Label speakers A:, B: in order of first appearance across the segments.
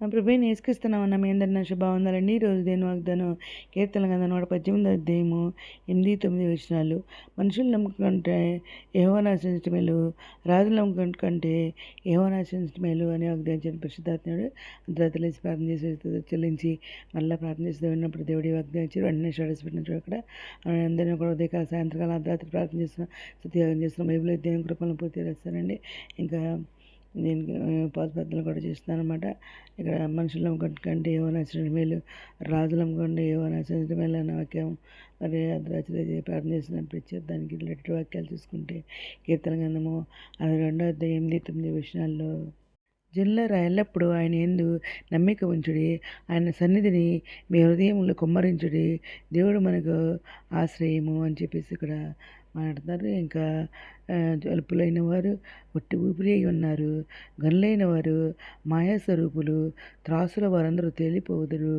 A: ప్రభువైన యేసుక్రీస్తునామమున మీ అందరిని శుభవందనాలండి. ఈరోజు దేవుని వాగ్దానం కీర్తనల గ్రంథం 118వ అధ్యాయము 8, 9 వచనాలు. మనుషులు నమ్మకం కంటే యెహోవాను ఆశ్రయించడం మేలు, రాజుల నమ్మకం కంటే యెహోవాను ఆశ్రయించడం మేలు అని వాగ్దానం పరిశుద్ధాత్ముడు అర్ధరాత్రి లేచి ప్రార్థన చేసి చెల్లించి మళ్ళీ ప్రార్థన చేసి విన్నప్పుడు దేవుడి వాగ్దానం ఇచ్చారు. వెంటనే షాడోస్ పెట్టిన అక్కడ అందరినీ కూడా ఉదయకాల సాయంత్రకాలం అర్ధరాత్రి ప్రార్థన చేసిన సత్యాగం చేసిన బైబిల్ దేవుని కృపలను పూర్తి చేస్తానండి. ఇంకా దీనికి పాదపత్రాలు కూడా చేస్తున్నాను అనమాట. ఇక్కడ మనుషుల నమ్మకం కంటే యెహోవాను ఆశ్రయించడం మేలు, రాజుల నమ్మకం యెహోవాను ఆశ్రయించడం మేలు అన్న వాక్యం మరి అర్ధరాత్రి ప్రార్థన చేసినప్పుడు ఇచ్చారు. దానికి రిలేటెడ్ వాక్యాలు చూసుకుంటే కీర్తన గ్రంథము 62వ అధ్యాయం 8, 9 వచనాల్లో జనులారా ఎల్లప్పుడూ ఆయన యందు నమ్మిక ఉంచుడి, ఆయన సన్నిధిని మీ హృదయములో కుమ్మరించుడి, దేవుడు మనకు ఆశ్రయము అని చెప్పేసి ఇక్కడ మాట్లాడుతున్నారు. ఇంకా జలుపులైన వారు ఒట్టి ఊపిరి అయి ఉన్నారు, గనులైన వారు మాయాస్వరూపులు, త్రాసుల వారందరూ తేలిపోదురు,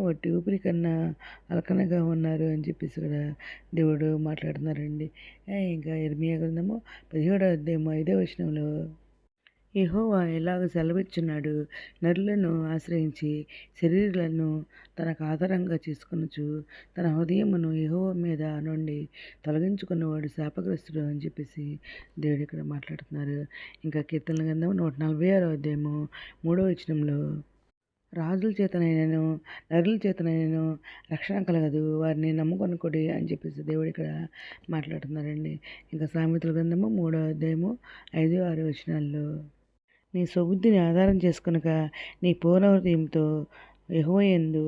A: ఒట్టి ఊపిరి కన్నా అలకనగా ఉన్నారు అని చెప్పేసి ఇక్కడ దేవుడు మాట్లాడుతున్నారండి. ఇంకా ఇర్మియా గ్రంథము 17వ అధ్యాయము 5వ వచనంలో యెహోవా ఎలాగ సెలవిచ్చున్నాడు, నరులను ఆశ్రయించి శరీరులను తనకు ఆధారంగా చేసుకొనుచు తన హృదయమును యెహోవా మీద నుండి తొలగించుకున్నవాడు శాపగ్రస్తుడు అని చెప్పేసి దేవుడు ఇక్కడ మాట్లాడుతున్నారు. ఇంకా కీర్తనల గ్రంథం 146వ అధ్యాయము 3వ వచనంలో రాజుల చేతనైనను నరుల చేతనైనను రక్షణ కలగదు, వారిని నమ్ముకొనుకొడి అని చెప్పేసి దేవుడు ఇక్కడ మాట్లాడుతున్నారండి. ఇంకా సామెతల గ్రంథము 3వ అధ్యాయము 5, 6 వచనాల్లో నీ స్వబుద్ధిని ఆధారం చేసుకొనక నీ పూర్ణ హృదయంతో యెహోవా యందు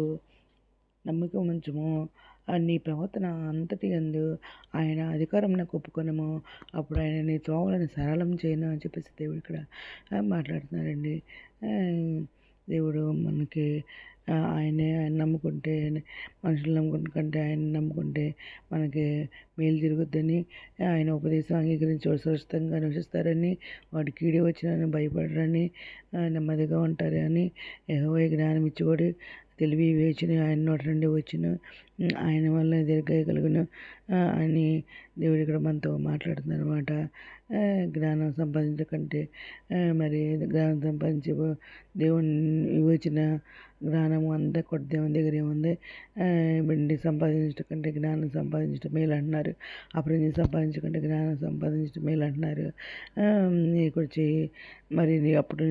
A: నమ్మకం ఉంచుము, నీ ప్రవర్తన అంతటి యందు ఆయన అధికారమునకు ఒప్పుకొనము, అప్పుడు ఆయన నీ త్రోవలను సరళం చేయను అని చెప్పేసి దేవుడు ఇక్కడ మాట్లాడుతున్నారండి. దేవుడు మనకి ఆయన నమ్ముకుంటే మనుషులు నమ్ముకుంటే కంటే ఆయన నమ్ముకుంటే మనకి మేలు జరుగుద్దని, ఆయన ఉపదేశం అంగీకరించి సురక్షితంగా నివసిస్తారని, వాడి కీడి వచ్చిన భయపడరని, నెమ్మదిగా ఉంటారని, యెహోవా జ్ఞానం ఇచ్చేవాడు తెలివి వేచిన ఆయన నోటి నుండి వచ్చిన ఆయన వల్ల దీర్ఘాయు కలుగును అని దేవుడు ఇక్కడ మనతో మాట్లాడుతున్నారు అనమాట. జ్ఞానం సంపాదించకంటే మరి జ్ఞానం సంపాదించే దేవుని వివేచన జ్ఞానము అంతా కొత్త దేవుని దగ్గర ఏముంది. వెండి సంపాదించడం కంటే జ్ఞానం సంపాదించడం మేలు అంటున్నారు, అప్పుడు సంపాదించకంటే జ్ఞానం సంపాదించడం మేలు అంటున్నారు. నీకు వచ్చి మరి అప్పుడు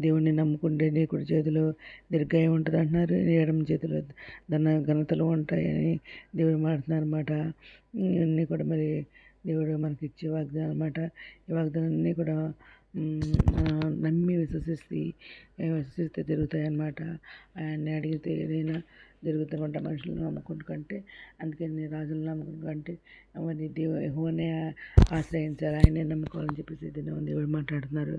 A: దేవుణ్ణి నమ్ముకుంటే నీ కుడి చేతిలో దీర్ఘాయం ఉంటుంది అంటున్నారు, నీ ఎడమ చేతిలో ఘనతలు ఉంటాయని దేవుడు మాట్లాడుతున్నారు అనమాట. ఇవన్నీ కూడా మరి దేవుడు మనకి ఇచ్చే వాగ్దానం అనమాట. ఈ వాగ్దానాన్ని కూడా నమ్మి విశ్వసిస్తే జరుగుతాయి అన్నమాట. ఆయన్ని అడిగితే ఏదైనా జరుగుతుందంట మనుషులను నమ్ముకుంటు కంటే. అందుకని రాజులను నమ్ముకుంటు కంటే మరి యెహోవానే ఆశ్రయించాలి, ఆయనే నమ్ముకోవాలని చెప్పేసి దేవుడు మాట్లాడుతున్నారు.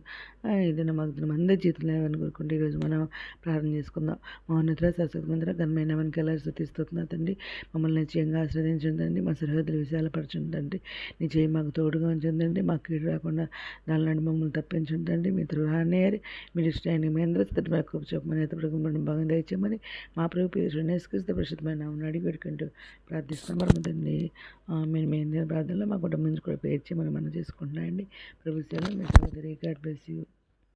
A: ఏదైనా మాకు అందరి జీవితంలో ఏమని కోరుకుంటే ఈరోజు మనం ప్రార్థన చేసుకుందాం. మహోన్నత శాశ్వత మందిర ఘనమైన మనకి ఎలా స్తుతిస్తున్నా తండ్రి, మమ్మల్ని నిశ్చయంగా ఆశ్రదించండి, మా సరిహద్దులు విశాలపరచుందండి, నీ చేయి మాకు తోడుగా ఉంచండి, మాకు కీడు రాకుండా దాని నుండి మమ్మల్ని తప్పించుంటండి, మీ త్రుహానేరి మీరు ఇష్టాన్ని మీ అందరూ స్థితికి చెప్పమని ఎత్తపడకుండా బాగా దయచేయమని మా ప్రభు యేసుక్రీస్తు పరిశుద్ధమైన నామమున అడిగి పెట్టుకుంటూ ప్రార్థిస్తాం తండ్రి. మీరు మీ అందరి ప్రార్థనలో మా కుటుంబం నుంచి కూడా పేర్చి మనం చేసుకుంటున్నాయండి. ప్రభు సేవ మీ సహోదరి. God bless you.